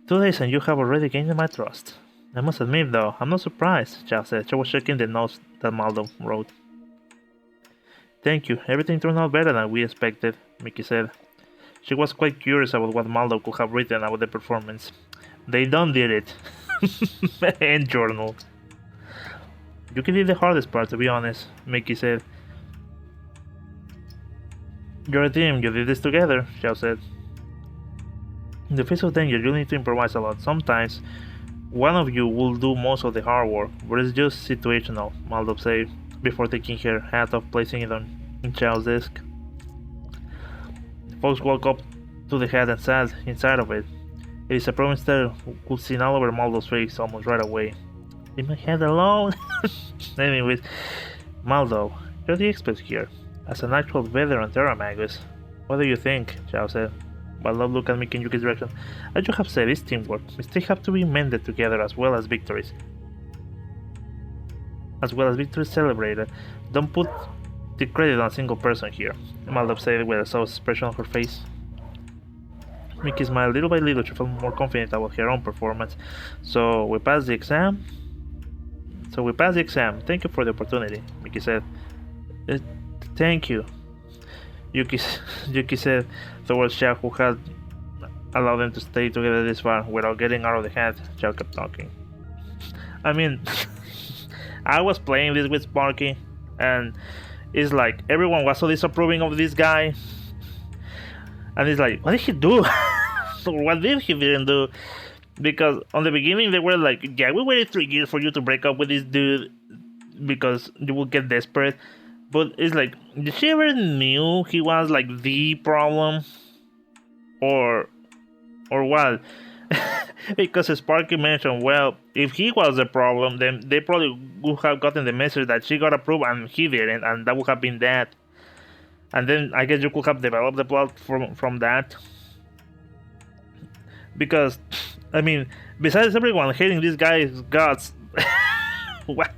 2 days and you have already gained my trust. I must admit, though, I'm not surprised, Chow said. She was checking the notes that Maldo wrote. Thank you. Everything turned out better than we expected, Mickey said. She was quite curious about what Maldo could have written about the performance. They done did it. End journal. Yuki did the hardest part, to be honest, Mickey said. You're a team, you did this together, Xiao said. In the face of danger, you need to improvise a lot. Sometimes, one of you will do most of the hard work, but it's just situational, Maldo said, before taking her hat off, placing it on Xiao's desk. The folks walked up to the hat and sat inside of it. It is a promise that could see all over Maldo's face almost right away. Leave my head alone! Anyways, Maldo, you're the expert here. As an actual veteran Terra Magus, what do you think? Xiao said. Maldo looked at Mickey in Yuki's direction. As you have said, it's teamwork. Mistakes have to be mended together as well as victories. Celebrated. Don't put the credit on a single person here, Maldo said with a soft expression on her face. Mickey smiled. Little by little, she felt more confident about her own performance. So we passed the exam? Thank you for the opportunity, Mickey said. Thank you, Yuki said towards Xiao, who had allowed them to stay together this far without getting out of the hat. Xiao kept talking. I mean, I was playing this with Sparky, and it's like everyone was so disapproving of this guy. And it's like, what did he do? Or what did he didn't do? Because on the beginning they were like, yeah, we waited 3 years for you to break up with this dude because you will get desperate. But it's like, did she ever knew he was like the problem? Or what? Because Sparky mentioned, well, if he was the problem, then they probably would have gotten the message that she got approved and he didn't, and that would have been that. And then I guess you could have developed the plot from that. Because, I mean, besides everyone hating this guy's guts, what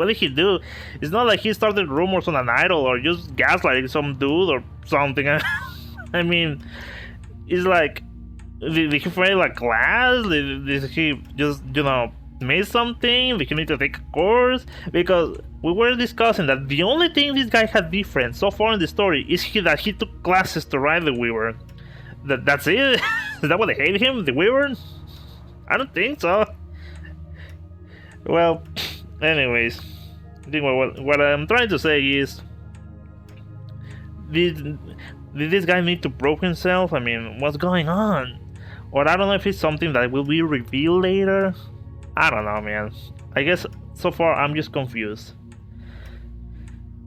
did he do? It's not like he started rumors on an idol or just gaslighting some dude or something. I mean, it's like, did he fail a class? Did he just, miss something? Did he need to take a course? Because we were discussing that the only thing this guy had different so far in the story is that he took classes to ride the Weaver. That's it? Is that what they hate him? The Weaver? I don't think so. Well, anyways, I think what I'm trying to say is, did this guy need to prove himself? I mean, what's going on? Or I don't know if it's something that will be revealed later. I don't know, man. I guess so far I'm just confused.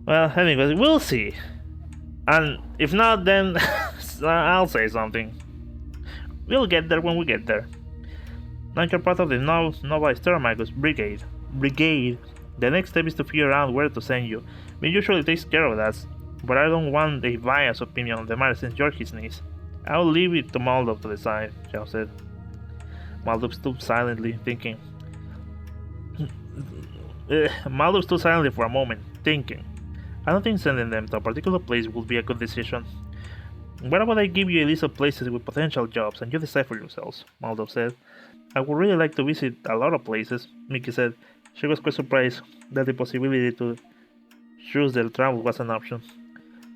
Well, anyways, we'll see. And if not, then I'll say something. We'll get there when we get there. Now you're part of the novice Terra Magus Brigade. The next step is to figure out where to send you. We usually takes care of that, but I don't want a biased opinion on the matter since you're his niece. I'll leave it to Maldo to decide, Xiao said. Maldo stood silently, thinking. Maldo stood silently for a moment, thinking. I don't think sending them to a particular place would be a good decision. What about I give you a list of places with potential jobs and you decide for yourselves, Maldo said. I would really like to visit a lot of places, Mickey said. She was quite surprised that the possibility to choose their travel was an option.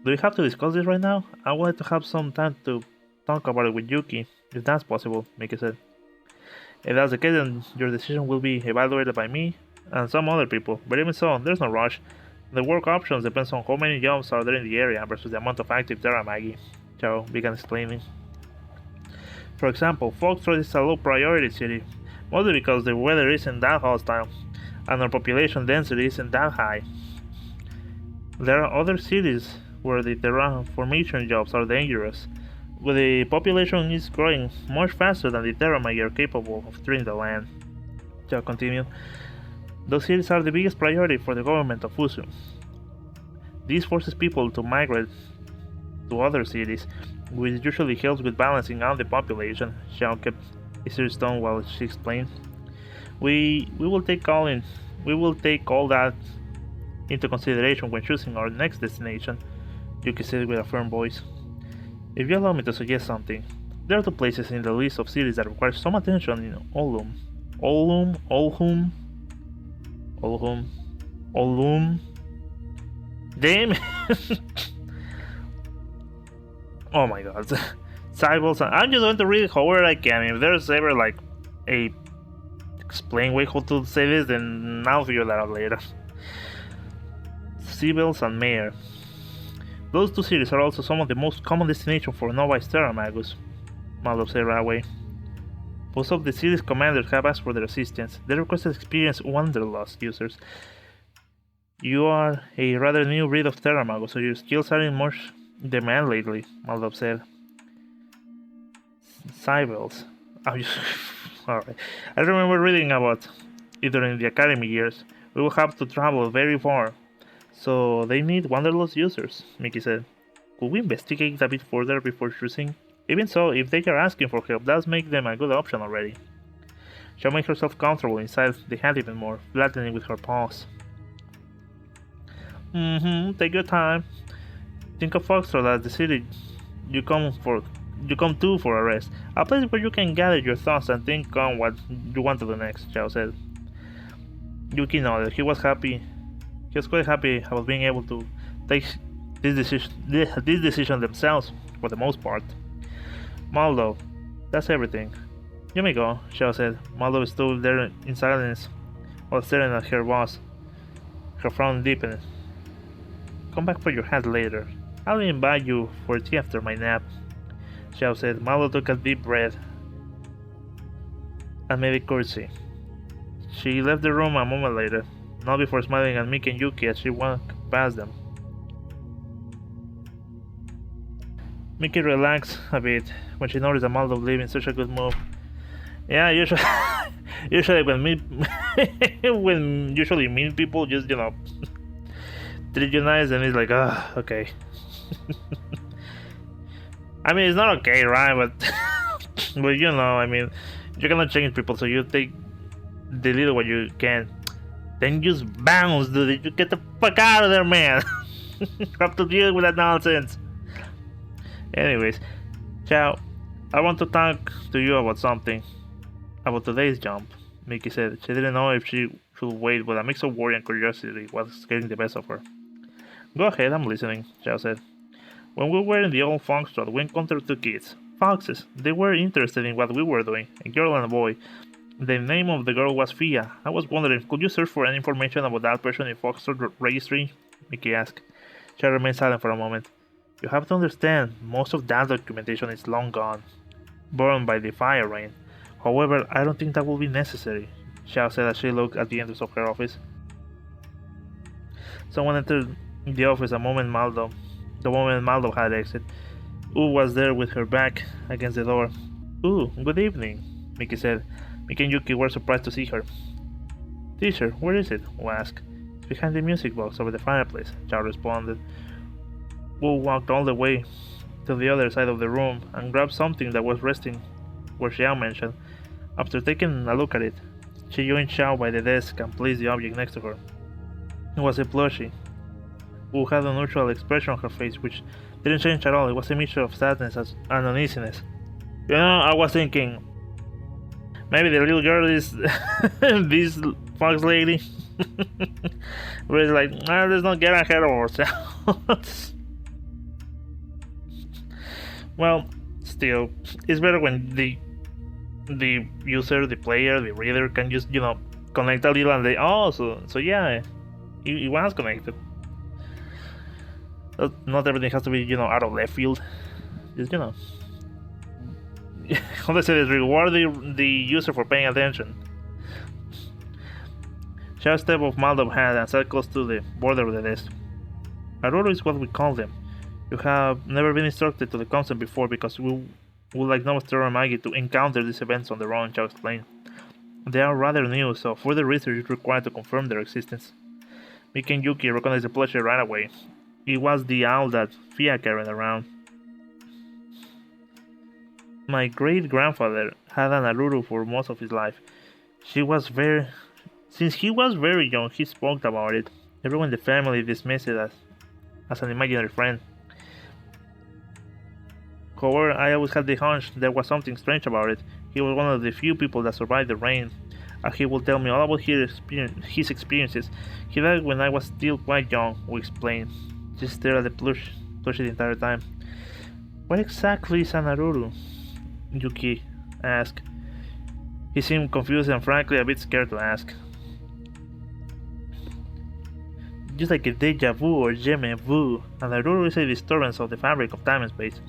Do we have to discuss this right now? I wanted to have some time to talk about it with Yuki, if that's possible, Mickey said. If that's the case, then your decision will be evaluated by me and some other people, but even so, there's no rush. The work options depends on how many jobs are there in the area versus the amount of active Terra Magi, Xiao began explaining. For example, Foxtrot is a low priority city, mostly because the weather isn't that hostile, and our population density isn't that high. There are other cities where the terraformation jobs are dangerous, but the population is growing much faster than the Terra Magi are capable of treating the land. Xiao continued. Those cities are the biggest priority for the government of Fusu. This forces people to migrate to other cities, which usually helps with balancing out the population. Xiao kept his ears down while she explained. We will take all that into consideration when choosing our next destination, Yuki said with a firm voice. If you allow me to suggest something, There are two places in the list of cities that require some attention in Olum. Olum. Damn! Oh my god. Cycles. I'm just going to read it however I can. If there's ever like a explain way how to say this, then I'll figure that out later. Sibels and Mayor. Those two cities are also some of the most common destinations for novice Terra Magus, Maldo said right away. Most of the city's commanders have asked for their assistance. They requested experienced Wanderlust users. You are a rather new breed of Terra Magus, so your skills are in much demand lately, Maldo said. Cybels. Alright. I remember reading about it during the academy years. We will have to travel very far, so they need Wanderlust users, Mickey said. Could we investigate a bit further before choosing? Even so, if they are asking for help, does make them a good option already. She'll make herself comfortable inside the hat even more, flattening with her paws. Take your time. Think of Foxtrot as the city you come to for a rest. A place where you can gather your thoughts and think on what you want to do next, Chao said. Yuki nodded. He was happy. He was quite happy about being able to take this decision themselves, for the most part. Maldo, that's everything. You may go, Chao said. Maldo stood there in silence while staring at her boss. Her frown deepened. Come back for your hat later. I'll invite you for tea after my nap, Chao said. Maldo took a deep breath and made a curtsy. She left the room a moment later, not before smiling at Mickey and Yuki as she walked past them. Mickey relaxed a bit when she noticed that Maldo was leaving such a good mood. Yeah, usually when usually mean people just treat you nice, and it's like, okay. I mean, it's not okay, right? But I mean, you cannot change people, so you take the little what you can. Then just bounce, dude. You get the fuck out of there, man. Have to deal with that nonsense. Anyways, Chao, I want to talk to you about something. About today's jump, Mickey said. She didn't know if she should wait, but a mix of worry and curiosity was getting the best of her. Go ahead, I'm listening, Chao said. When we were in the old Foxtrot, we encountered two kids. Foxes. They were interested in what we were doing, a girl and a boy. The name of the girl was Fia. I was wondering, could you search for any information about that person in Foxtrot registry? Mickey asked. She remained silent for a moment. You have to understand, most of that documentation is long gone, burned by the fire rain. However, I don't think that will be necessary, Chao said as she looked at the entrance of her office. Someone entered the office the moment Maldo had exited. Ooh was there with her back against the door. Ooh, good evening, Mickey said. Mickey and Yuki were surprised to see her. Teacher, where is it? Wu asked. It's behind the music box over the fireplace, Chao responded. Wu walked all the way to the other side of the room and grabbed something that was resting where Xiao mentioned. After taking a look at it, she joined Xiao by the desk and placed the object next to her. It was a plushie. Wu had a neutral expression on her face, which didn't change at all. It was a mixture of sadness and uneasiness. I was thinking, maybe the little girl is this fox lady. But it's like, let's not get ahead of ourselves. Well, still, it's better when the user, the player, the reader can just, connect a little and they, so yeah, it was connected. Not everything has to be, out of left field. Just, how they say this, reward the user for paying attention. Xiao stepped off Maldo's hand and sat close to the border of the desk. Aurora is what we call them. You have never been instructed to the concept before because we would like no Terra Magi to encounter these events on their own, Chao explained. They are rather new, so further research is required to confirm their existence. Mickey and Yuki recognized the plushie right away. It was the owl that Fia carried around. My great-grandfather had an Aruru for most of his life. Since he was very young, he spoke about it. Everyone in the family dismissed it as an imaginary friend. However, I always had the hunch there was something strange about it. He was one of the few people that survived the rain, and he will tell me all about his experiences. He died when I was still quite young, we explained. Just stared at the plushie the entire time. What exactly is an Aruru? Yuki asked. He seemed confused and frankly a bit scared to ask. Just like a deja vu or je me vu, an Aruru is a disturbance of the fabric of time and space.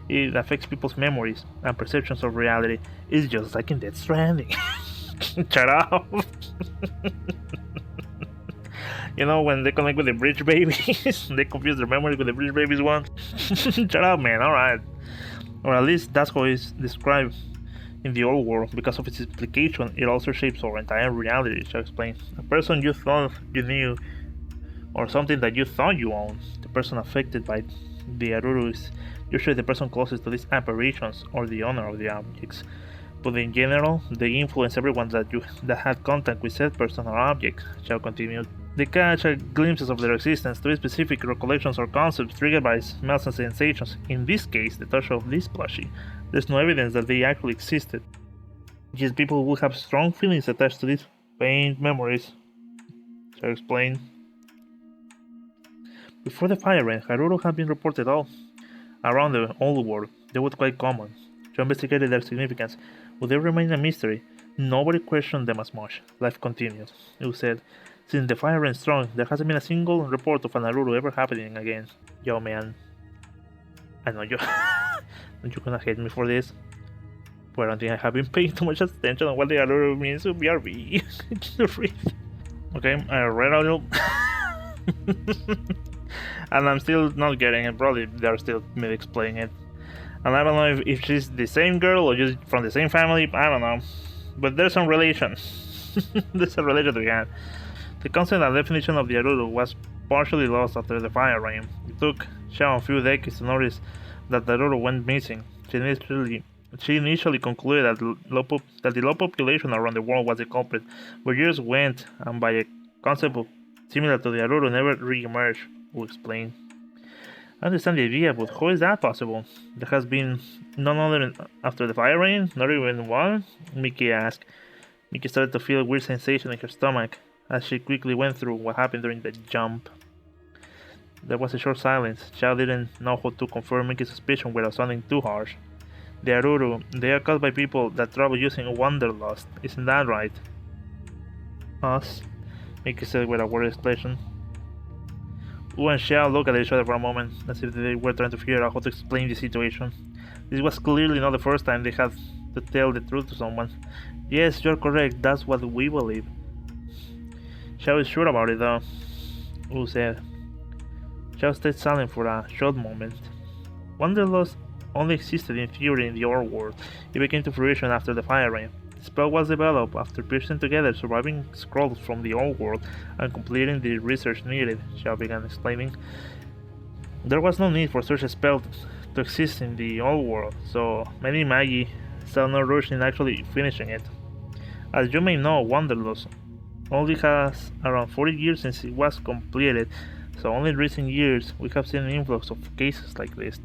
It affects people's memories and perceptions of reality. It's just like in Death Stranding. Shut up! You know, when they connect with the bridge babies, they confuse their memory with the bridge babies one. Shut up, man, alright. Or at least that's how it's described in the old world. Because of its implication, it also shapes our entire reality, shall explain. A person you thought you knew, or something that you thought you owned. The person affected by the Aruru is usually the person closest to these apparitions or the owner of the objects. But in general, they influence everyone that had contact with said person or object, shall continue. They catch glimpses of their existence through specific recollections or concepts triggered by smells and sensations. In this case, the touch of this plushie. There's no evidence that they actually existed. Just people will have strong feelings attached to these faint memories, shall explain. Before the fire rain, Haruru had been reported all around the old world. They were quite common. Joe investigated their significance. Would they remain a mystery? Nobody questioned them as much. Life continued. It was said, since the fire ran strong, there hasn't been a single report of an Aruru ever happening again. Yo, man. I know you. You're gonna hate me for this. But I don't think I have been paying too much attention on what the Aruru means to BRB. Okay, I read a little. And I'm still not getting it. Probably they're still mid-explaining it. And I don't know if she's the same girl or just from the same family. I don't know. But there's some relation. There's a relation to that. The concept and definition of the Aruru was partially lost after the fire rain. It took Xiao a few decades to notice that the Aruru went missing. She initially concluded that the low population around the world was the culprit, but years went, and by a concept similar to the Aruru never re-emerged, we'll explain. I understand the idea, but how is that possible? There has been none other after the fire rain? Not even one? Mickey asked. Mickey started to feel a weird sensation in her stomach as she quickly went through what happened during the jump. There was a short silence. Xiao didn't know how to confirm Mickey's suspicion without sounding too harsh. The Aruru, they are caused by people that travel using wanderlust. Isn't that right? Us? Mickey said with a worried expression. Wu and Xiao looked at each other for a moment, as if they were trying to figure out how to explain the situation. This was clearly not the first time they had to tell the truth to someone. Yes, you're correct, that's what we believe. Xiao is sure about it though, Wu said. Xiao stayed silent for a short moment. Wanderlust only existed in theory in the old world. It became to fruition after the fire rain. The spell was developed after piecing together surviving scrolls from the old world and completing the research needed, Xiao began explaining. There was no need for such a spell to exist in the old world, so many magi saw no rush in actually finishing it. As you may know, Wanderlust only has around 40 years since it was completed, so only in recent years we have seen an influx of cases like this.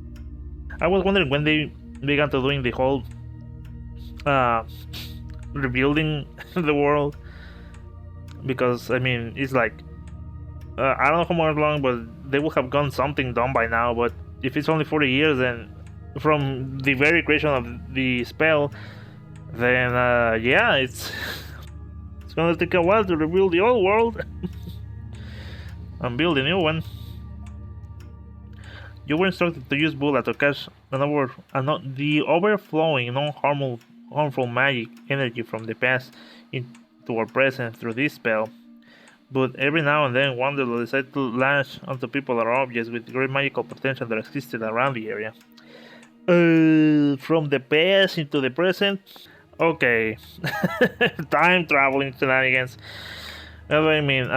I was wondering when they began to doing the whole rebuilding the world, because I mean it's like I don't know how much long, but they would have gotten something done by now. But if it's only 40 years, then from the very creation of the spell, then yeah, it's gonna take a while to rebuild the old world and build a new one. You were instructed to use Bulla to catch the overflowing, non-harmful magic energy from the past into our present through this spell. But every now and then, Wanderlust decided to latch onto people or objects with great magical potential that existed around the area. From the past into the present? Okay. Time traveling shenanigans. That's what I mean.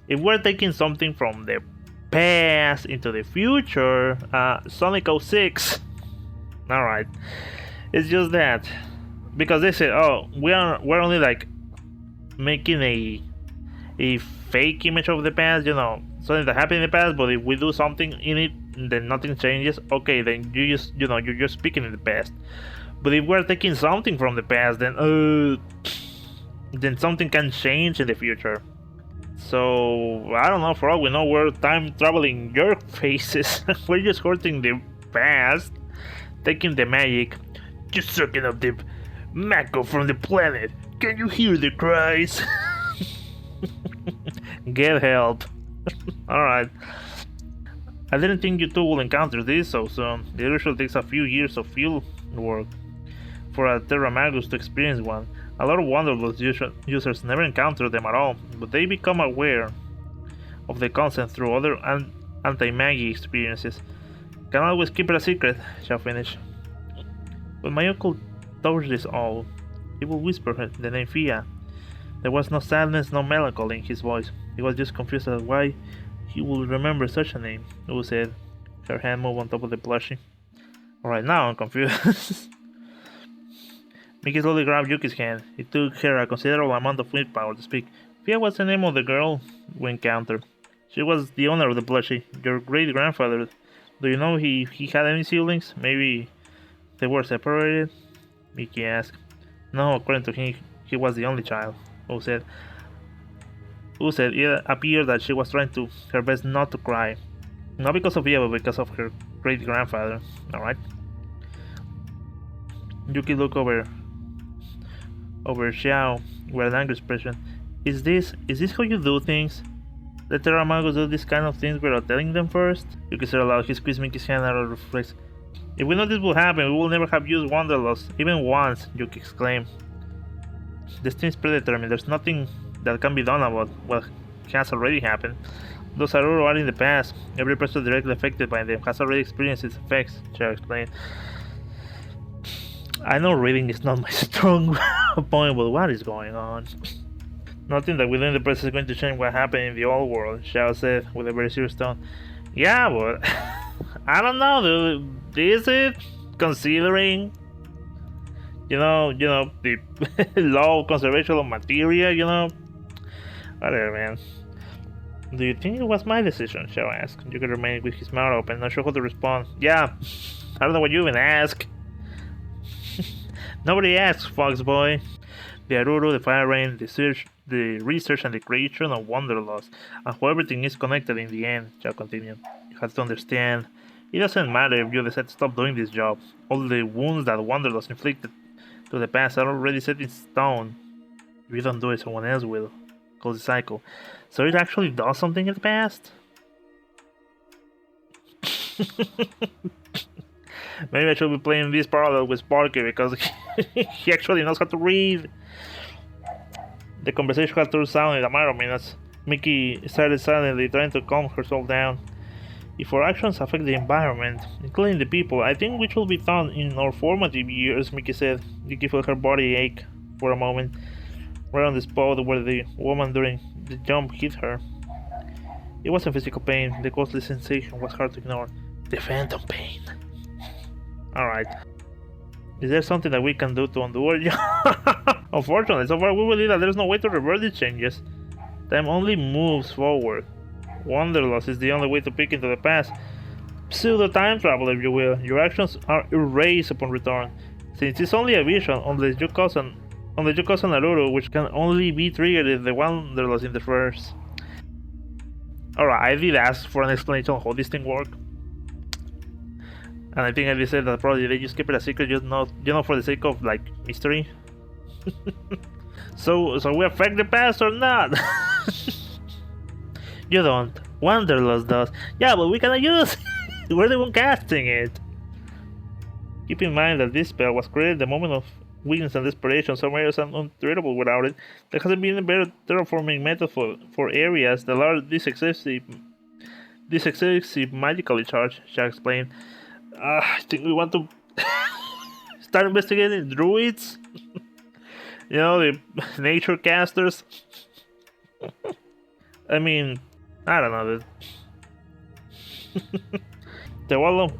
If we're taking something from the past into the future, Sonic 06. Alright. It's just that. Because they said, oh, we're only like making a fake image of the past, you know, something that happened in the past, but if we do something in it then nothing changes. Okay, then you're just speaking in the past. But if we're taking something from the past, then something can change in the future. So I don't know. For all we know, we're time traveling your faces. We're just hurting the past, taking the magic, just sucking up the Mako from the planet. Can you hear the cries? Get help. Alright. I didn't think you two will encounter this so soon. It usually takes a few years of field work for a Terra Magus to experience one. A lot of Wanderlust users never encounter them at all, but they become aware of the concept through other anti-magi experiences. Can always keep it a secret, shall finish. When my uncle touched this all, he would whisper the name Fia. There was no sadness, no melancholy in his voice. He was just confused as why he would remember such a name, Wu said. Her hand moved on top of the plushie. Alright, now I'm confused. Mickey slowly grabbed Yuki's hand. It took her a considerable amount of willpower to speak. Fia was the name of the girl we encountered. She was the owner of the plushie, your great-grandfather. Do you know he had any siblings? Maybe they were separated? Mickey asked. No, according to him, he was the only child, Wu said. It appeared that she was trying her best not to cry. Not because of Fia, but because of her great-grandfather. Alright? Yuki looked over Xiao with an angry expression. Is this how you do things? Let Terra Magos do this kind of things without telling them first? Yuki said aloud. He squeezed Mickey's hand out of the reflex. If we know this will happen, we will never have used Wanderlust, even once, Yuki exclaimed. This thing's predetermined. There's nothing that can be done about what has already happened. Those Aruru are in the past. Every person directly affected by them has already experienced its effects, Cher explained. I know reading is not my strong point, but what is going on? Nothing that within the present is going to change what happened in the old world, Xiao said with a very serious tone. Yeah, but I don't know, dude. Is it? Considering, the law of conservation of materia, Whatever, man. Do you think it was my decision? Xiao asked. Yuki remained with his mouth open, not sure how to respond. Yeah, I don't know what you even ask. Nobody asks, Fox boy. The Aruru, the Fire Rain, the research and the creation of Wanderlust, and how everything is connected in the end, Xiao continued. You have to understand. It doesn't matter if you decide to stop doing this job. All the wounds that Wanderlust inflicted to the past are already set in stone. If you don't do it, someone else will. Close the cycle. So it actually does something in the past? Maybe I should be playing this parallel with Sparky because he actually knows how to read. The conversation had turned silent in a matter of minutes. Mickey started silently trying to calm herself down. If our actions affect the environment, including the people, I think which will be done in our formative years, Mickey said. Yuki felt her body ache for a moment, right on the spot where the woman during the jump hit her. It wasn't physical pain, the ghostly sensation was hard to ignore. The phantom pain. Alright. Is there something that we can do to undo it? Unfortunately, so far we believe that there's no way to reverse these changes. Time only moves forward. Wanderlust is the only way to peek into the past. Pseudo time travel, if you will. Your actions are erased upon return. Since it's only a vision, unless you cause an Aruru, which can only be triggered if the Wanderlust interferes. Alright, I did ask for an explanation on how this thing works. And I think I did say that probably they just keep it a secret, just not, for the sake of, like, mystery. So we affect the past or not? You don't. Wanderlust does. Yeah, but we cannot use it. We're the one casting it. Keep in mind that this spell was created at the moment of weakness and desperation. Some areas are untreatable without it. There hasn't been a better terraforming method for areas that are this excessive magically charged, Shaq explained. I think we want to start investigating druids. The nature casters. I mean, I don't know. The Wall of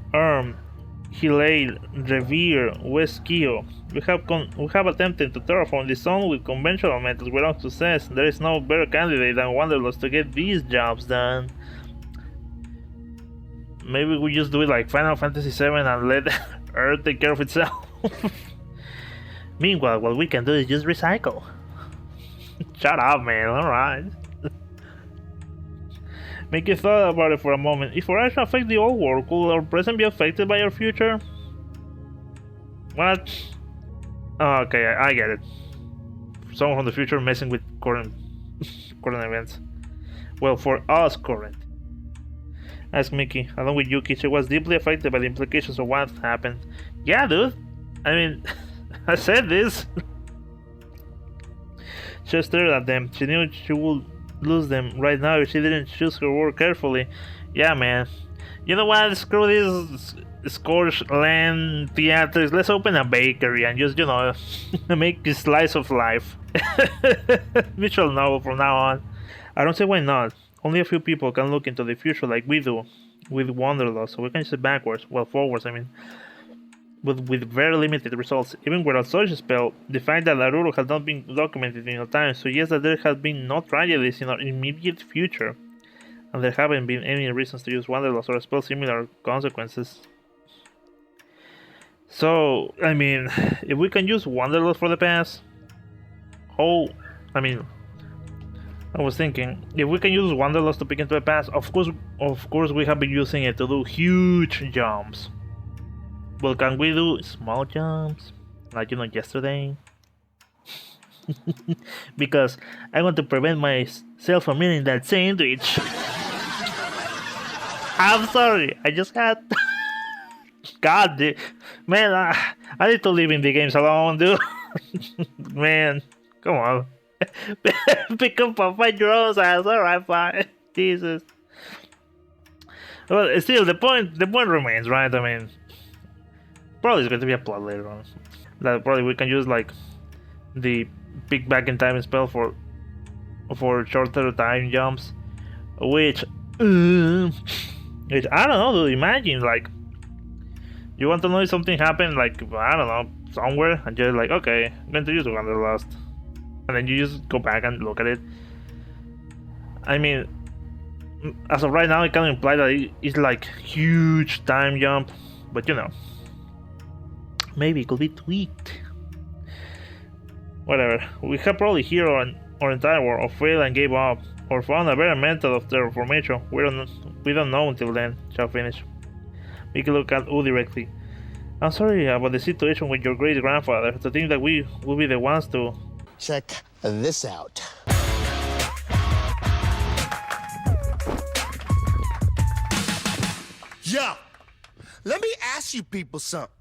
Hilale, Revere, West Kio. We have attempted to terraform the zone with conventional methods without success. There is no better candidate than Wanderlust to get these jobs done. Maybe we just do it like Final Fantasy VII and let Earth take care of itself. Meanwhile, what we can do is just recycle. Shut up, man. Alright. Make you thought about it for a moment. If our actions affect the old world, could our present be affected by our future? What? Oh, okay, I get it. Someone from the future messing with current events. Well, for us, current. Asked Mickey. Along with Yuki, she was deeply affected by the implications of what happened. Yeah, dude. I mean, I said this. She stared at them. She knew she would lose them right now if she didn't choose her word carefully. Yeah, man. You know what? Screw this Scorch land theaters. Let's open a bakery and just, you know, make a slice of life. We shall know from now on. I don't see why not. Only a few people can look into the future like we do with Wanderlust, so we can see backwards, well, forwards, I mean, with very limited results. Even without such a spell, the fact that Laruro has not been documented in a time suggests that there has been no tragedies in our immediate future, and there haven't been any reasons to use Wanderlust or spell similar consequences. So, I mean, if we can use Wanderlust for the past, I was thinking, if we can use Wanderlust to peek into the past, of course we have been using it to do huge jumps. But can we do small jumps? Like, you know, yesterday? Because I want to prevent myself from eating that sandwich. I'm sorry, I just had... God, man, I need to leave indie games alone, dude. Man, come on. Pick up and find your own ass. Alright, fine. Jesus. Well, still, the point remains, right? I mean, probably it's going to be a plot later on. That probably we can use like the pick back in time spell for shorter time jumps, which I don't know. Dude, imagine like you want to know if something happened, like I don't know, somewhere, and you're like, okay, I'm going to use Wanderlust. And then you just go back and look at it. I mean, as of right now, it can imply that it's like huge time jump, but you know, maybe it could be tweaked. Whatever. We have probably heard our entire world, or failed and gave up, or found a better method of terraformation. We don't know until then. Shall finish. We can look at U directly. I'm sorry about the situation with your great grandfather. To think that we will be the ones to. Check this out. Yo, let me ask you people something.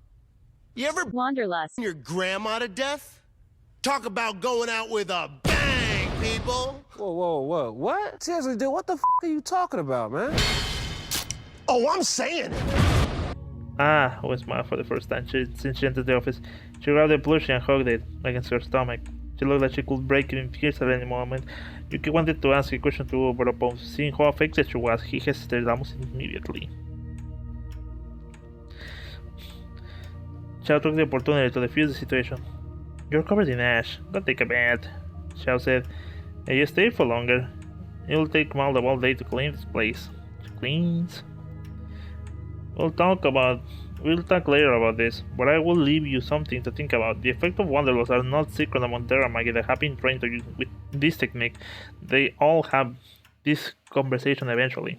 You ever Wanderlust your grandma to death? Talk about going out with a bang, people. Whoa, what? Seriously, dude, what the f are you talking about, man? Oh, I'm saying it. Ah, was smiled for the first time since she entered the office. She grabbed the plushie and hugged it against her stomach. She looked like she could break it in tears at any moment. Yuki wanted to ask a question to her, but upon seeing how affected she was, he hesitated almost immediately. Xiao took the opportunity to defuse the situation. You're covered in ash. Go take a bath, Xiao said. If you stay for longer, it will take Mal all day to clean this place. She cleans. We'll talk later about this, but I will leave you something to think about. The effect of Wanderlust are not secret among Terra Magi that have been trained to use with this technique. They all have this conversation eventually.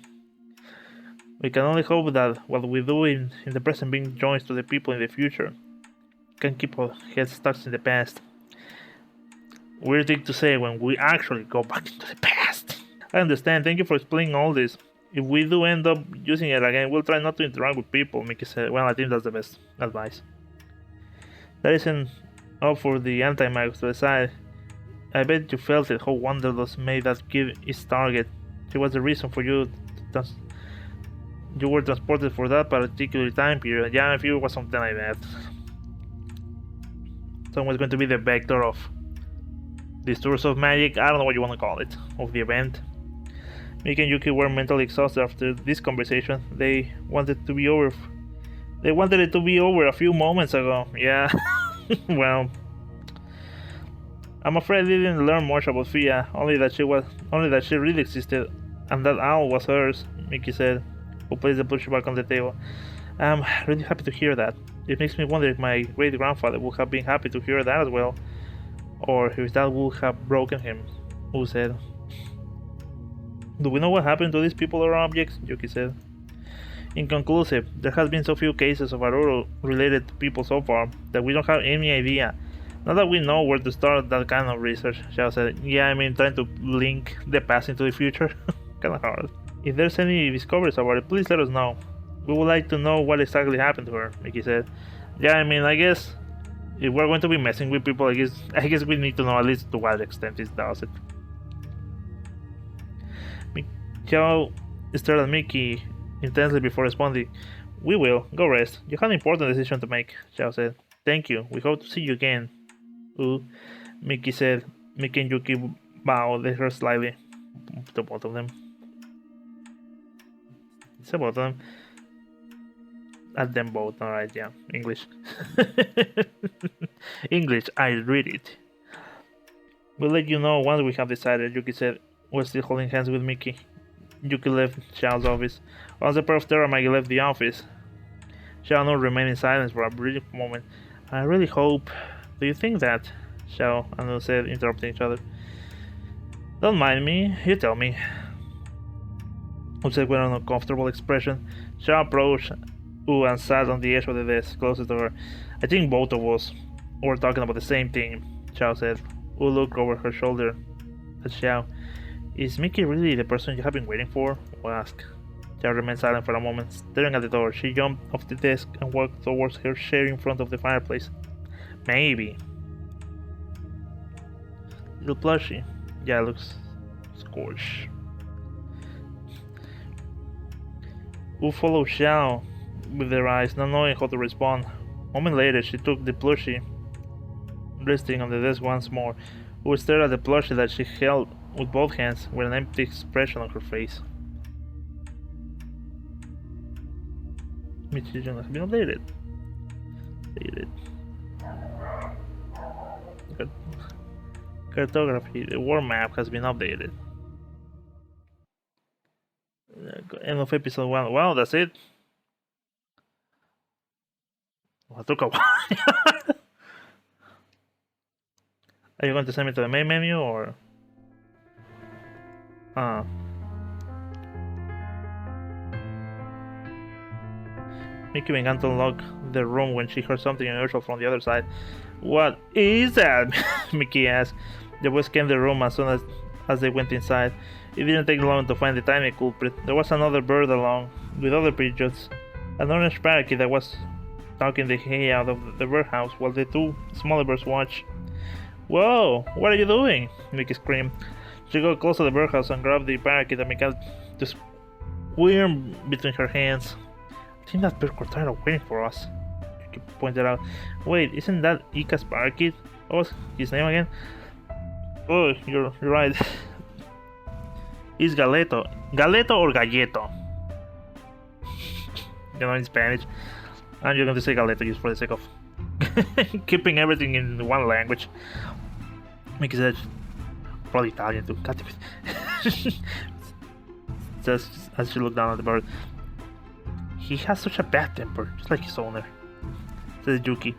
We can only hope that what we do in the present brings joys to the people in the future. Can't keep our heads stuck in the past. Weird thing to say when we actually go back into the past. I understand, thank you for explaining all this. If we do end up using it again, we'll try not to interact with people, Mickey said. Well, I think that's the best advice. That isn't up for the anti-mags to decide. I bet you felt it, how Wanderlust made that give its target. It was the reason for you were transported for that particular time period. Yeah, I feel it was something like that. Someone's going to be the vector of the source of magic, I don't know what you want to call it, of the event. Miki and Yuki were mentally exhausted after this conversation. They wanted it to be over a few moments ago. Yeah. Well, I'm afraid I didn't learn much about Fia, only that she really existed and that owl was hers, Miki said. who placed the plushie back on the table. I'm really happy to hear that. It makes me wonder if my great-grandfather would have been happy to hear that as well, or if that would have broken him, Wu said. Do we know what happened to these people or objects? Yuki said. Inconclusive. There has been so few cases of Aruro related to people so far that we don't have any idea. Not that we know where to start that kind of research, Xiao said. Yeah, I mean, trying to link the past into the future. Kinda hard. If there's any discoveries about it, please let us know. We would like to know what exactly happened to her, Mickey said. Yeah, I mean, I guess if we're going to be messing with people, I guess we need to know at least to what extent it does it. Xiao stared at Mickey intensely before responding. We will. Go rest. You have an important decision to make, Xiao said. Thank you. We hope to see you again. Ooh, Mickey said. Mickey and Yuki bowed her slightly. To both of them. It's about them. At them both, alright, yeah. English. English, I read it. We'll let you know once we have decided, Yuki said. We're still holding hands with Mickey. Yuki left Xiao's office. Once the pair of Terramagi left the office, Xiao and I remained in silence for a brief moment. I really hope... Do you think that? Xiao and I said, interrupting each other. Don't mind me, you tell me. Wu said with an uncomfortable expression. Xiao approached Wu and sat on the edge of the desk, closest to her. I think both of us were talking about the same thing, Xiao said. Wu looked over her shoulder at Xiao. Is Mickey really the person you have been waiting for? Wu asked. Xiao remained silent for a moment, staring at the door. She jumped off the desk and walked towards her chair in front of the fireplace. Maybe. Little plushie. Yeah, it looks scorched. Wu followed Xiao with their eyes, not knowing how to respond. A moment later, she took the plushie, resting on the desk once more. Wu stared at the plushie that she held with both hands, with an empty expression on her face. Mission has been updated. Cartography. The world map has been updated. End of episode 1. Wow, that's it. Well, it took a while. Are you going to send me to the main menu or? Mickey began to unlock the room when she heard something unusual from the other side. What is that? Mickey asked. The boys scanned the room as soon as they went inside. It didn't take long to find the tiny culprit. There was another bird along with other pigeons. An orange parakeet that was knocking the hay out of the birdhouse while the two smaller birds watched. Whoa, what are you doing? Mickey screamed. She got close to the birdhouse and grabbed the parakeet and began to squirm between her hands. I think that bird got tired of waiting for us, Mickey pointed out. Wait, isn't that Ika's parakeet? What's his name again? Oh, you're right. It's Galeto. Galeto or Galleto? You know, in Spanish. And you're going to say Galeto just for the sake of keeping everything in one language. Mickey said, probably Italian too. God damn it. Just as she looked down at the bird. He has such a bad temper, just like his owner, said Yuki.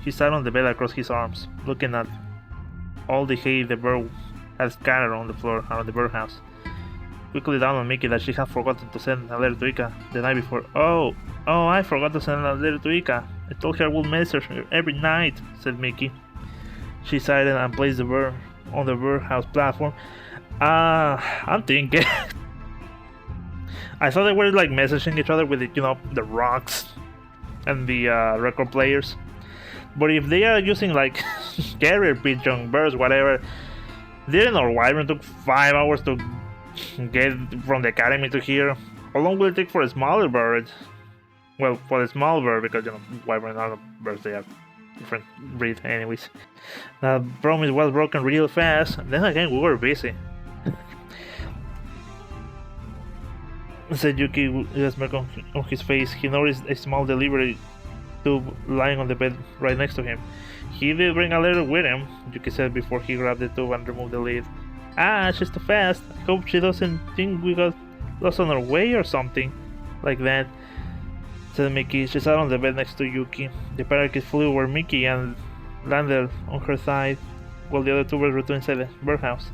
She sat on the bed across his arms, looking at all the hay the bird had scattered on the floor around the birdhouse. Quickly dawned on Mickey that she had forgotten to send a letter to Ika the night before. Oh, I forgot to send a letter to Ika. I told her I would message her every night, said Mickey. She sighed and placed the bird on the birdhouse platform. I'm thinking. I thought they were like messaging each other with the rocks and the record players. But if they are using like carrier pigeon birds, whatever, didn't our wyvern took 5 hours to get from the academy to here? How long will it take for a smaller bird? Well, for a small bird, because wyvern are not birds, they are different breed anyways. The promise was broken real fast. Then again, we were busy. Said Yuki with a smirk on his face. He noticed a small delivery tube lying on the bed right next to him. He did bring a letter with him, Yuki said before he grabbed the tube and removed the lid. She's too fast. I hope she doesn't think we got lost on our way or something. like that, said Mickey. She sat on the bed next to Yuki. The parakeet flew over Mickey and landed on her side, while the other two birds returned inside the birdhouse.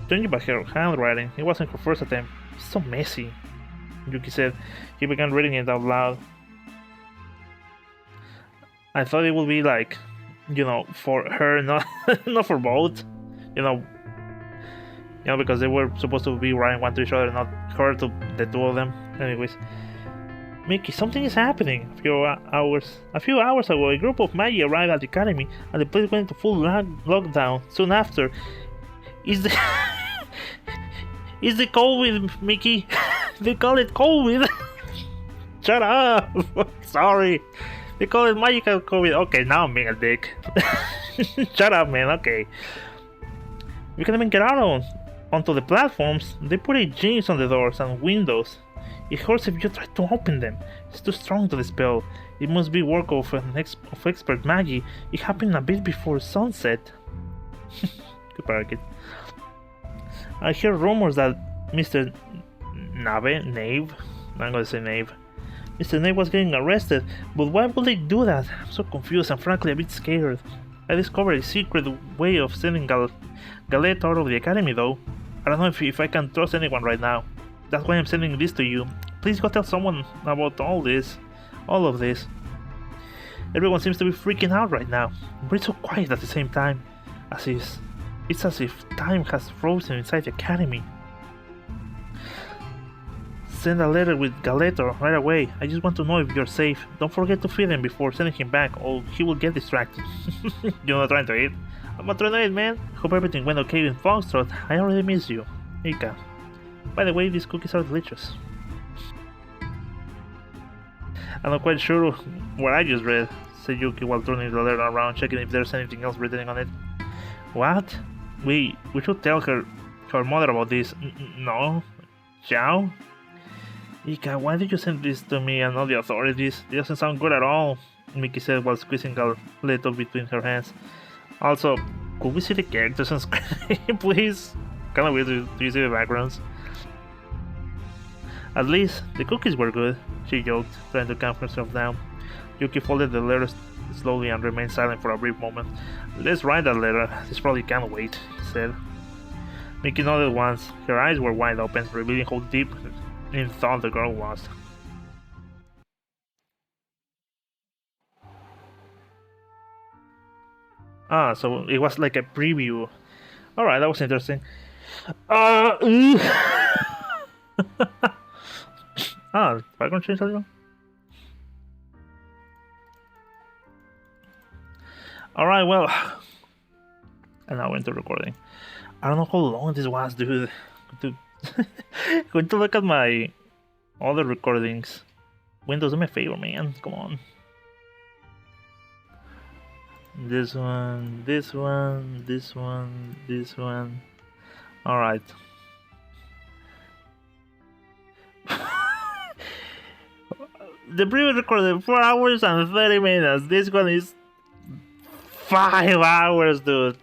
Judging by her handwriting, it wasn't her first attempt. It's so messy, Yuki said. He began reading it out loud. I thought it would be like, for her, not not for both. Because they were supposed to be writing one to each other, not her to the two of them. Anyways, Mickey, something is happening. A few hours ago, a group of Magi arrived at the academy, and the place went into full lockdown. Soon after, is the is the COVID, Mickey? They call it COVID. Shut up. Sorry. They call it magical COVID. Okay, now I'm being a dick. Shut up, man. Okay. We can't even get out onto the platforms. They put a jinx on the doors and windows. It hurts if you try to open them. It's too strong to dispel. It must be work of expert Magi. It happened a bit before sunset. Good parakeet. I hear rumors that Mr. Nave, I'm gonna say Nave. Mr. Nave was getting arrested, but why would they do that? I'm so confused and frankly a bit scared. I discovered a secret way of sending Galette out of the academy though. I don't know if I can trust anyone right now. That's why I'm sending this to you. Please go tell someone about all of this. Everyone seems to be freaking out right now, but it's so quiet at the same time. It's as if time has frozen inside the academy. Send a letter with Galetto right away. I just want to know if you're safe. Don't forget to feed him before sending him back, or he will get distracted. You're not trying to eat? I'm not trying to eat, man. Hope everything went okay in Foxtrot. I already miss you. Ika. By the way, these cookies are delicious. I'm not quite sure what I just read, said Yuki while turning the letter around, checking if there's anything else written on it. What? We should tell her mother about this. No? Ciao? Ika, why did you send this to me and not the authorities? It doesn't sound good at all, Mickey said while squeezing a little between her hands. Also, could we see the characters on screen, please? Kinda weird to see the backgrounds. At least, the cookies were good, she joked, trying to calm herself down. Yuki folded the letter slowly and remained silent for a brief moment. Let's write that letter, this probably can't wait, he said. Mickey nodded once. Her eyes were wide open, revealing how deep in thought the girl was. Ah, so it was like a preview. Alright, that was interesting. Background change a little? Alright, well. And now into recording. I don't know how long this was, dude. Going to look at my other recordings. Windows, do me a favor, man. Come on. This one, this one, this one, this one. Alright. The previous recorded 4 hours and 30 minutes. This one is 5 hours, dude.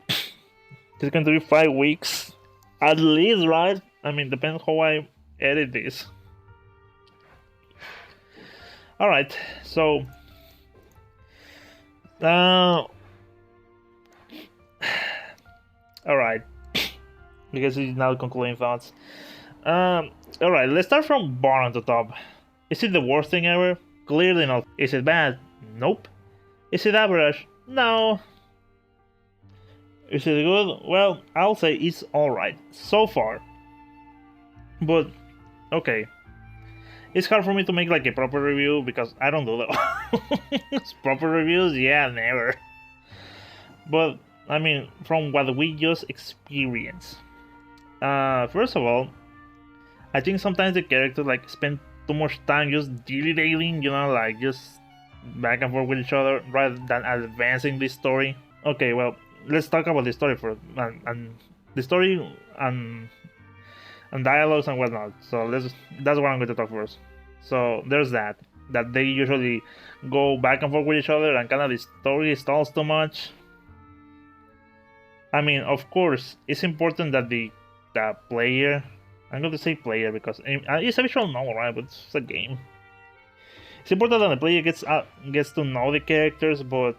It's going to be 5 weeks. At least, right? I mean, depends how I edit this. Alright, so... Alright. Because it's now concluding thoughts. Alright, let's start from bottom to top. Is it the worst thing ever? Clearly not. Is it bad? Nope. Is it average? No. Is it good? Well, I'll say it's alright. So far. But, okay. It's hard for me to make like a proper review because I don't do that. Proper reviews? Yeah, never. But, I mean, from what we just experienced. First of all, I think sometimes the characters like spend too much time just dilly-dallying, like just back and forth with each other rather than advancing the story. Okay, well, let's talk about the story first, and the story and dialogues and whatnot. So that's what I'm going to talk first. So there's that they usually go back and forth with each other and kind of the story stalls too much. I mean, of course, it's important that the player I'm going to say player because it's a visual novel, right? But it's a game. It's important that the player gets to know the characters, but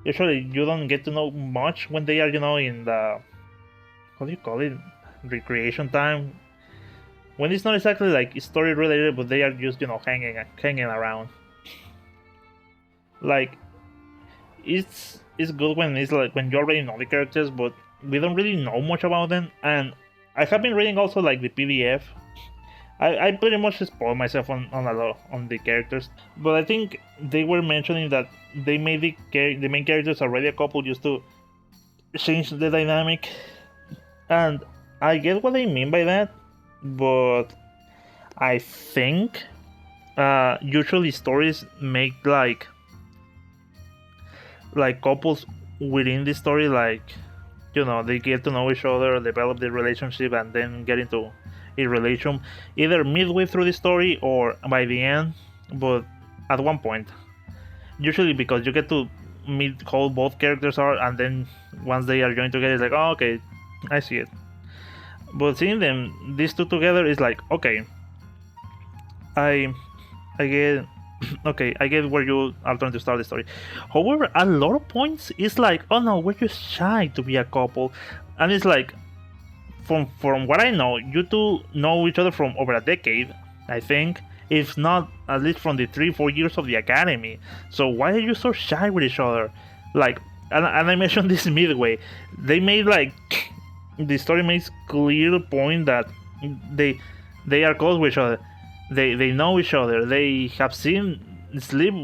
usually you don't get to know much when they are, in the, what do you call it, recreation time. When it's not exactly like story related, but they are just, hanging around. Like, it's good when it's like when you already know the characters, but we don't really know much about them. And I have been reading also like the PDF. I pretty much spoiled myself on a lot on the characters, but I think they were mentioning that they made the main characters already a couple just to change the dynamic, and I get what they mean by that, but I think usually stories make like couples within the story, like they get to know each other, develop the relationship, and then get into a relation either midway through the story or by the end, but at one point, usually because you get to meet how both characters are, and then once they are joined together, it's like, oh, okay, I see it. But seeing them, these two together, is like, okay, I get okay, I get where you are trying to start the story. However, a lot of points is like, oh no, we're just shy to be a couple, and it's like, from what I know, you two know each other from over a decade, I think, if not at least from the 3-4 years of the academy. So why are you so shy with each other? Like, and I mentioned this midway. They made like the story makes clear point that they are close with each other. They know each other. They have seen sleep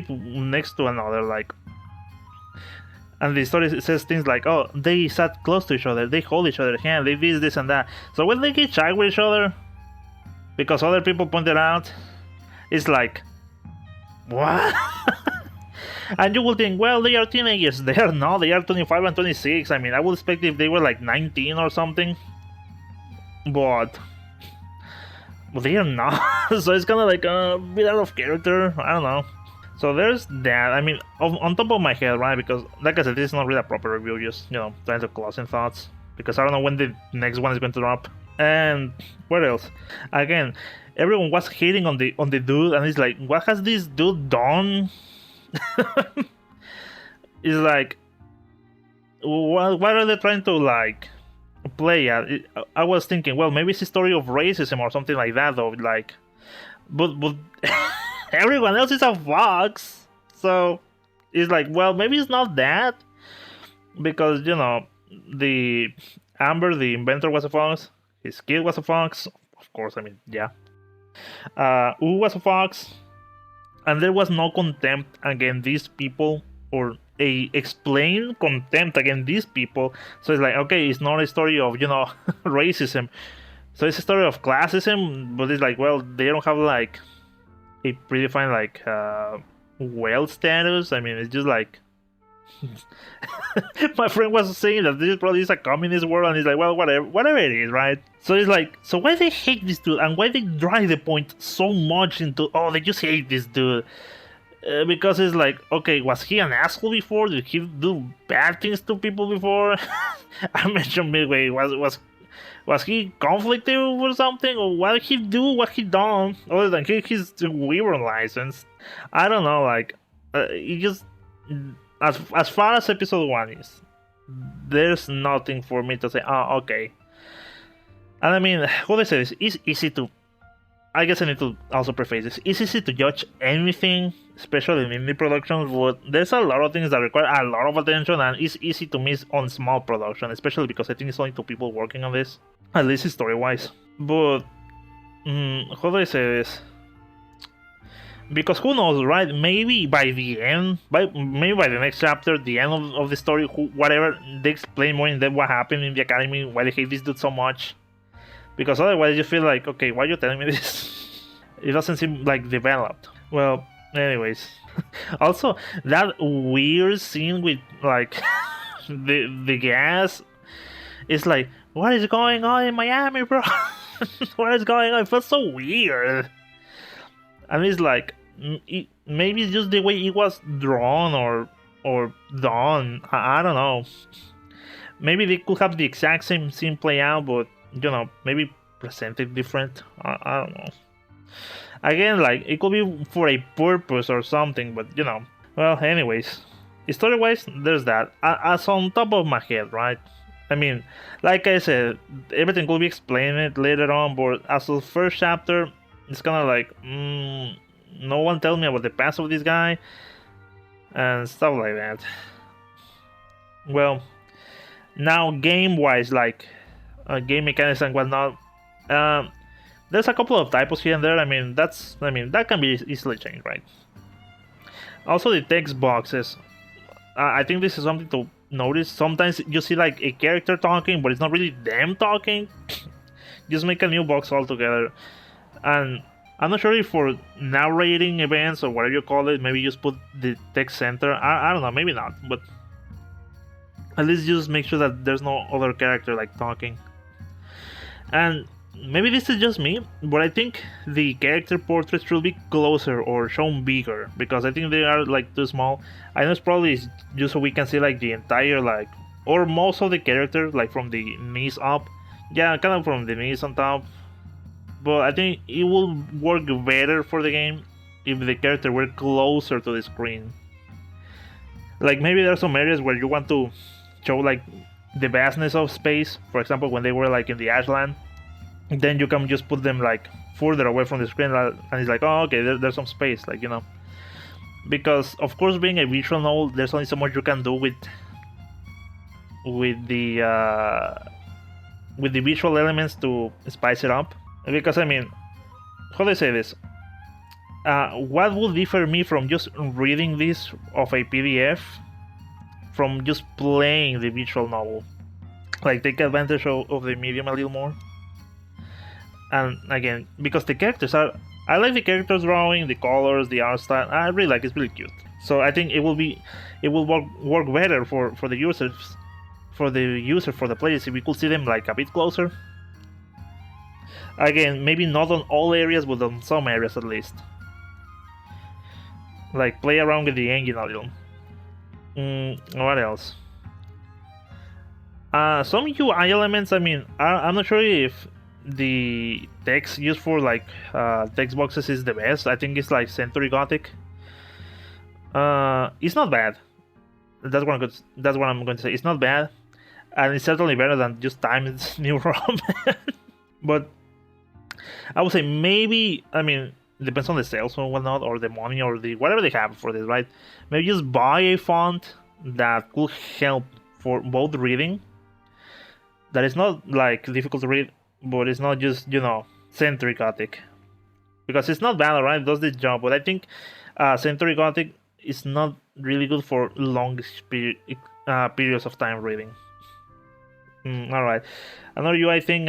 next to another, like. And the story says things like, oh, they sat close to each other, they hold each other's hand, they this and that. So when they get shy with each other, because other people pointed out, it's like, what? And you will think, well, they are teenagers. They are not, they are 25 and 26. I mean, I would expect if they were like 19 or something. But they are not. So it's kind of like a bit out of character. I don't know. So there's that. I mean, on top of my head, right? Because, like I said, this is not really a proper review, just, trying to closing thoughts. Because I don't know when the next one is going to drop. And what else? Again, everyone was hating on the dude, and it's like, what has this dude done? It's like, what are they trying to, like, play at? I was thinking, well, maybe it's a story of racism or something like that, though. Like, but everyone else is a fox, so it's like, well, maybe it's not that, because the Amber, the inventor, was a fox, his kid was a fox, of course. I mean, yeah. Was a fox, and there was no contempt against these people, or a explained contempt against these people. So it's like, okay, it's not a story of racism, so it's a story of classism, but it's like, well, they don't have like a predefined like wealth status. I mean, it's just like my friend was saying that this probably is a communist world, and he's like, well, whatever it is, right? So it's like, so why they hate this dude, and why they drive the point so much into, oh, they just hate this dude? Because it's like, okay, was he an asshole before? Did he do bad things to people before? I mentioned midway, was he conflicted or something? Or what did he do? What he done? Other than his Weaver license? I don't know, like, it just, as far as episode 1 is, there's nothing for me to say, oh, okay. And I mean, what I say is, it's easy to, I guess I need to also preface this, it's easy to judge anything, especially in indie productions, but there's a lot of things that require a lot of attention, and it's easy to miss on small production, especially because I think it's only 2 people working on this, at least story-wise. But, how do I say this? Because who knows, right? Maybe by the end, maybe by the next chapter, the end of the story, whatever, they explain more in depth what happened in the academy, why they hate this dude so much. Because otherwise you feel like, okay, why are you telling me this? It doesn't seem like developed. Well, anyways. Also, that weird scene with like the gas, it's like, what is going on in Miami, bro? What is going on? It feels so weird. And it's like, maybe it's just the way it was drawn or done. I don't know. Maybe they could have the exact same scene play out, but maybe presented different. I don't know. Again, like, it could be for a purpose or something, but you know. Well, anyways, story-wise, there's that. As on top of my head, right? I mean, like I said, everything will be explained later on, but as of first chapter, it's kind of like, no one tell me about the past of this guy and stuff like that. Well, now game-wise, like game mechanics and whatnot, there's a couple of typos here and there. I mean, that can be easily changed, right? Also, the text boxes. I think this is something to notice. Sometimes you see like a character talking, but it's not really them talking. Just make a new box altogether. And I'm not sure if for narrating events or whatever you call it, maybe just put the text center. I don't know, maybe not, but at least just make sure that there's no other character like talking. And maybe this is just me, but I think the character portraits should be closer or shown bigger, because I think they are like too small. I know it's probably just so we can see like the entire like, or most of the characters like from the knees up. Yeah, kind of from the knees on top. But I think it will work better for the game if the character were closer to the screen. Like maybe there are some areas where you want to show like the vastness of space. For example, when they were like in the Ashland, then you can just put them like further away from the screen, and it's like, oh, okay, there's some space, like, you know. Because of course, being a visual novel, there's only so much you can do with the visual elements to spice it up. Because I mean, how do I say this? What would differ me from just reading this of a PDF from just playing the visual novel? Like, take advantage of the medium a little more. And again, because the characters are, I like the characters drawing, the colors, the art style. I really like it. It's really cute. So I think it will work better for the users, for the players, if we could see them like a bit closer. Again, maybe not on all areas, but on some areas at least. Like, play around with the engine a little. What else? Some UI elements, I mean, I'm not sure if the text used for like text boxes is the best. I think it's like Century Gothic. It's not bad. That's what I'm going to say. It's not bad, and it's certainly better than just Times New Roman. But I would say maybe, I mean, it depends on the sales or whatnot, or the money, or the whatever they have for this, right? Maybe just buy a font that could help for both reading. That is not like difficult to read, but it's not just, you know, Century Gothic. Because it's not bad, right? It does the job, but I think Century Gothic is not really good for long periods of time reading. Alright. Another UI thing,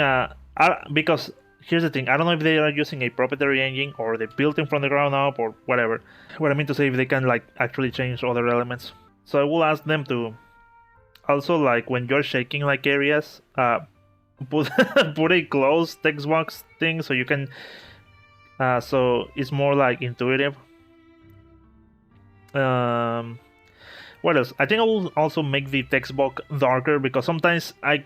because here's the thing, I don't know if they are using a proprietary engine or they built it from the ground up or whatever. What I mean to say, if they can like actually change other elements. So I will ask them to also, like, when you're shaking like areas, put put a closed text box thing so you can so it's more like intuitive. What else? I think I will also make the text box darker, because sometimes I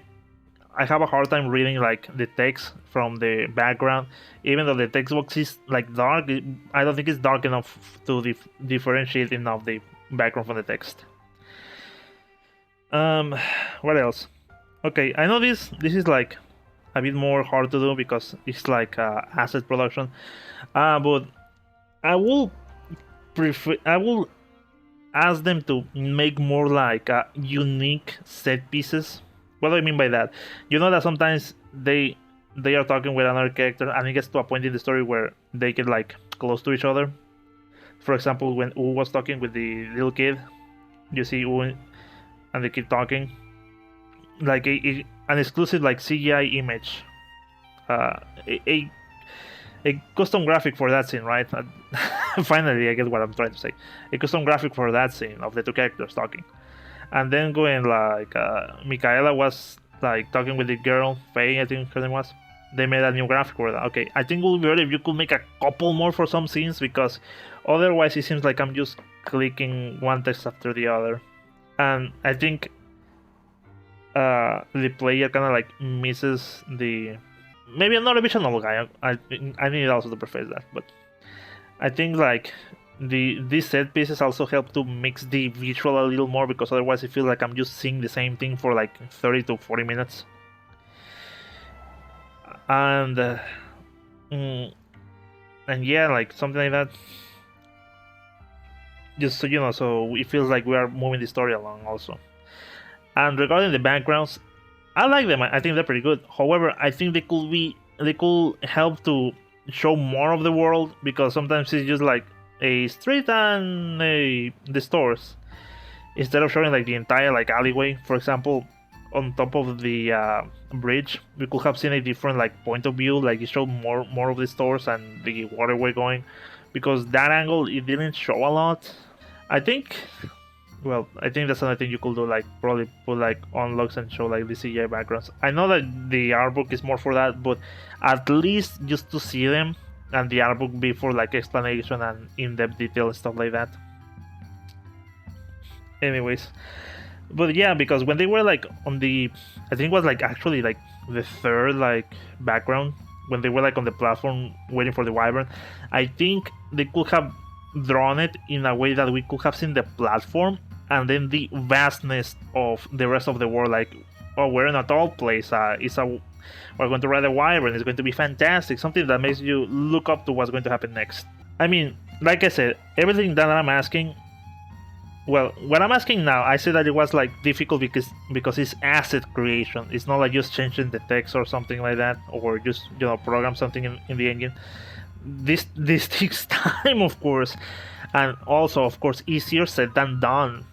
have a hard time reading like the text from the background, even though the text box is like dark. I don't think it's dark enough to differentiate enough the background from the text. What else? Okay, I know this is like a bit more hard to do because it's like asset production, but I will ask them to make more like unique set pieces. What do I mean by that? You know that sometimes they are talking with another character, and it gets to a point in the story where they get like close to each other. For example, when U was talking with the little kid, you see U and the kid talking, like an exclusive like CGI image, a custom graphic for that scene, right? Finally, I get what I'm trying to say. A custom graphic for that scene of the two characters talking, and then going like Michaela was like talking with the girl, Faye, I think her name was. They made a new graphic for that. Okay, I think it would be better if you could make a couple more for some scenes, because otherwise it seems like I'm just clicking one text after the other. And I think the player kind of like misses the maybe I'm not a visual novel guy. I need also to preface that, but I think like these set pieces also help to mix the visual a little more, because otherwise I feel like I'm just seeing the same thing for like 30 to 40 minutes. And and yeah, like something like that. Just so you know, so it feels like we are moving the story along also. And regarding the backgrounds, I like them. I think they're pretty good. However, I think they could help to show more of the world, because sometimes it's just like a street and the stores, instead of showing like the entire like alleyway. For example, on top of the bridge, we could have seen a different like point of view, like it showed more of the stores and the waterway going, because that angle it didn't show a lot. I think, well, I think that's another thing you could do, like probably put like unlocks and show like the CGI backgrounds. I know that the art book is more for that, but at least just to see them, and the art book be for like explanation and in-depth detail and stuff like that. Anyways, but yeah, because when they were like on the, I think it was like actually like the third like background, when they were like on the platform waiting for the wyvern, I think they could have drawn it in a way that we could have seen the platform and then the vastness of the rest of the world. Like, oh, we're in a tall place. We're going to ride a wyvern. It's going to be fantastic. Something that makes you look up to what's going to happen next. I mean, like I said, everything that I'm asking. Well, what I'm asking now, I said that it was like difficult because it's asset creation. It's not like just changing the text or something like that, or just program something in the engine. This takes time, of course, and also, of course, easier said than done.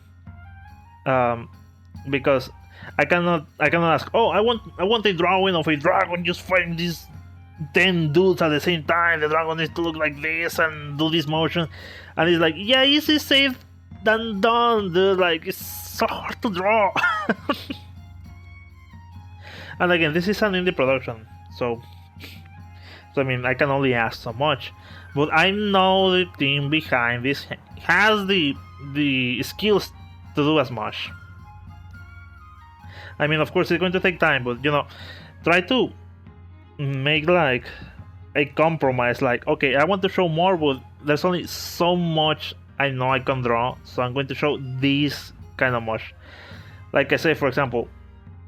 Because I cannot ask, oh, I want a drawing of a dragon just fighting these 10 dudes at the same time. The dragon needs to look like this and do this motion, and it's like, yeah, easy said than done, dude. Like, it's so hard to draw. And again, this is an indie production, so I mean, I can only ask so much. But I know the team behind this has the skills to do as much. I mean, of course, it's going to take time, but try to make like a compromise. Like, okay, I want to show more, but there's only so much I know I can draw, so I'm going to show this kind of much. Like I say, for example,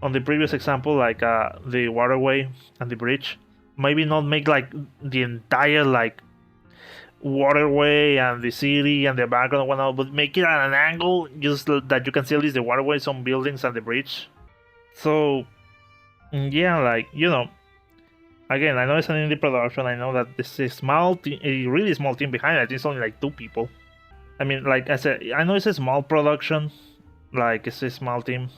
on the previous example, like the waterway and the bridge, maybe not make like the entire like waterway and the city and the background and whatnot, but make it at an angle just that you can see at least the waterway, some buildings, and the bridge. So yeah, like again, I know it's an indie production. I know that this is a really small team behind it. It's only like 2 people. I mean, like I said, I know it's a small production, like it's a small team,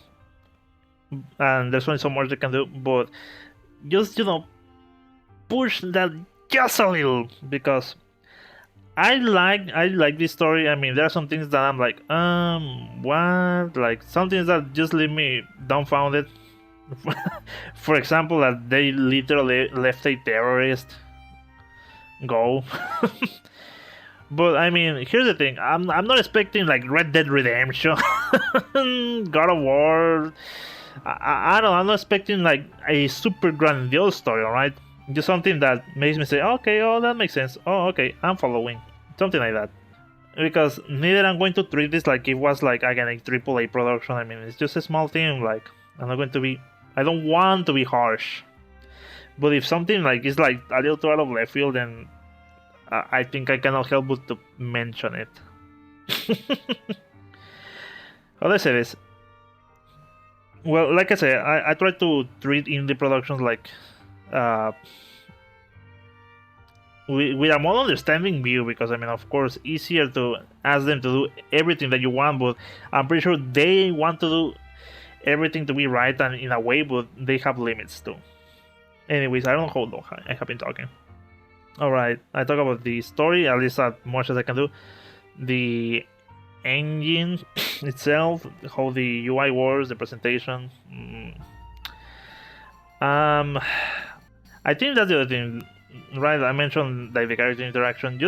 and there's only so much they can do. But just push that just a little, because I like this story. I mean, there are some things that I'm like, what? Like some things that just leave me dumbfounded. For example, that they literally left a terrorist go. But I mean, here's the thing. I'm not expecting like Red Dead Redemption, God of War. I don't know. I'm not expecting like a super grandiose story, alright? Just something that makes me say, okay, oh, that makes sense. Oh, okay, I'm following. Something like that. Because neither I'm going to treat this like it was like, again, a AAA production. I mean, it's just a small team. Like, I don't want to be harsh. But if something like is like a little too out of left field, then I think I cannot help but to mention it. How do I say this? Well, like I said, I try to treat indie productions like with a more understanding view, because I mean, of course, easier to ask them to do everything that you want, but I'm pretty sure they want to do everything to be right and in a way, but they have limits too. Anyways, I don't know how long I have been talking. Alright, I talk about the story, at least as much as I can do. The engine itself, how the UI works, the presentation. I think that's the other thing, right? I mentioned like the character interaction.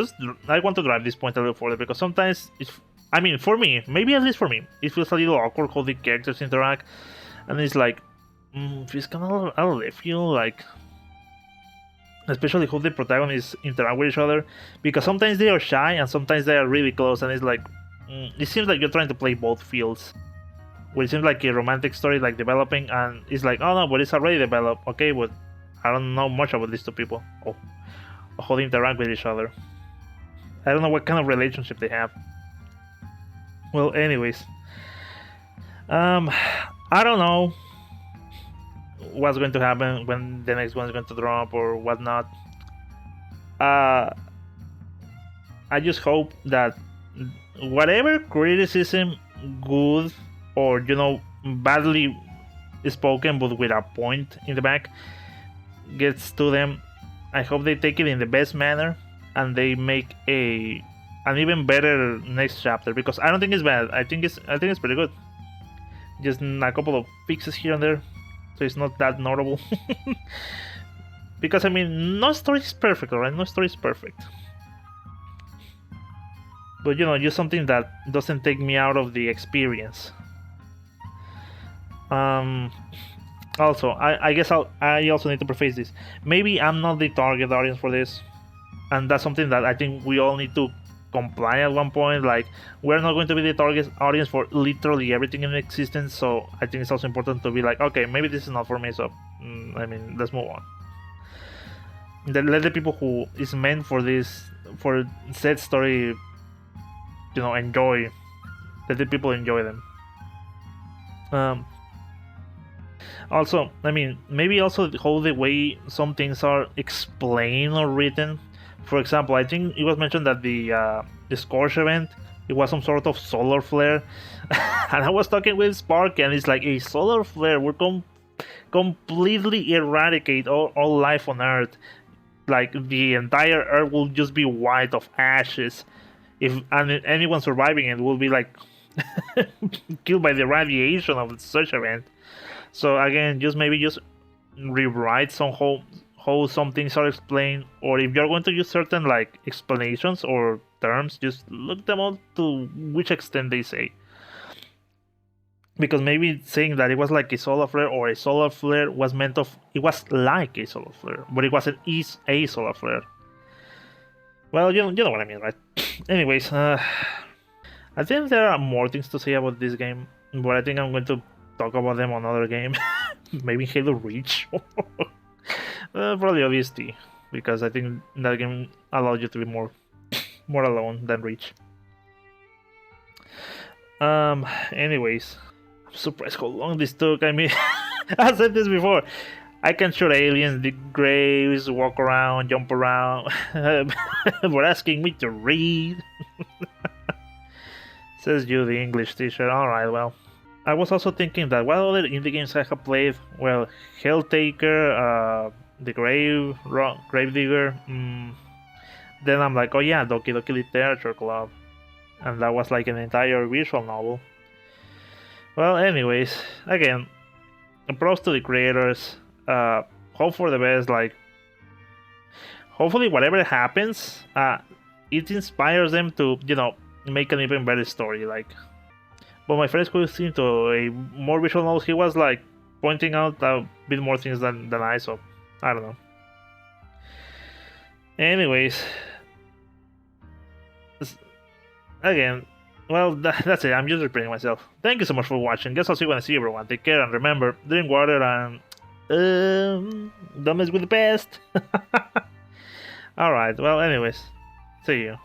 I want to drive this point a little further, because sometimes I mean, for me, maybe at least for me, it feels a little awkward how the characters interact, and it's like, it's kind of out of left field. Like, especially how the protagonists interact with each other, because sometimes they are shy and sometimes they are really close, and it's like it seems like you're trying to play both fields. Where it seems like a romantic story like developing, and it's like, oh no, but it's already developed. Okay, but I don't know much about these two people. Oh, how they interact with each other. I don't know what kind of relationship they have. Well, anyways, I don't know what's going to happen when the next one is going to drop or whatnot. I just hope that whatever criticism, good or badly spoken but with a point in the back, gets to them, I hope they take it in the best manner and they make an even better next chapter, because I don't think it's bad. I think it's pretty good. Just a couple of fixes here and there, so it's not that notable. Because I mean, no story is perfect, right? No story is perfect. But just something that doesn't take me out of the experience. Also, I guess I also need to preface this. Maybe I'm not the target audience for this, and that's something that I think we all need to comply at one point. Like, we're not going to be the target audience for literally everything in existence, so I think it's also important to be like, okay, maybe this is not for me, so I mean, let's move on. Let the people who is meant for this, for said story, enjoy. Let the people enjoy them. Also, I mean, maybe also how the way some things are explained or written. For example, I think it was mentioned that the Scorch event, it was some sort of solar flare. And I was talking with Spark, and it's like, a solar flare will completely eradicate all life on Earth. Like, the entire Earth will just be white of ashes. If anyone surviving it will be like killed by the radiation of such event. So again, just rewrite somehow how some things are explained, or if you're going to use certain like explanations or terms, just look them up to which extent they say. Because maybe saying that it was like a solar flare or a solar flare was meant of it was like a solar flare, but it wasn't a solar flare. Well, you know what I mean, right? Anyways, I think there are more things to say about this game, but I think I'm going to talk about them on another game. Maybe Halo Reach. Probably ODST, because I think that game allows you to be more alone than Reach. Anyways, I'm surprised how long this took. I mean, I said this before. I can shoot aliens, dig graves, walk around, jump around. But asking me to read. Says you, the English teacher. Alright, well. I was also thinking that what other indie games I have played? Well, Helltaker, the Gravedigger. Then I'm like, oh yeah, Doki Doki Literature Club. And that was like an entire visual novel. Well, anyways, again, props to the creators. Hope for the best. Like, hopefully whatever happens, it inspires them to, make an even better story. Like, but my friend who is into a more visual novel, he was like pointing out a bit more things than I, so I don't know. Anyways, again, well, that's it. I'm just repeating myself. Thank you so much for watching. Guess I'll see you when I see you, everyone. Take care, and remember, drink water and don't mess with the pest. Alright, well, anyways, see you.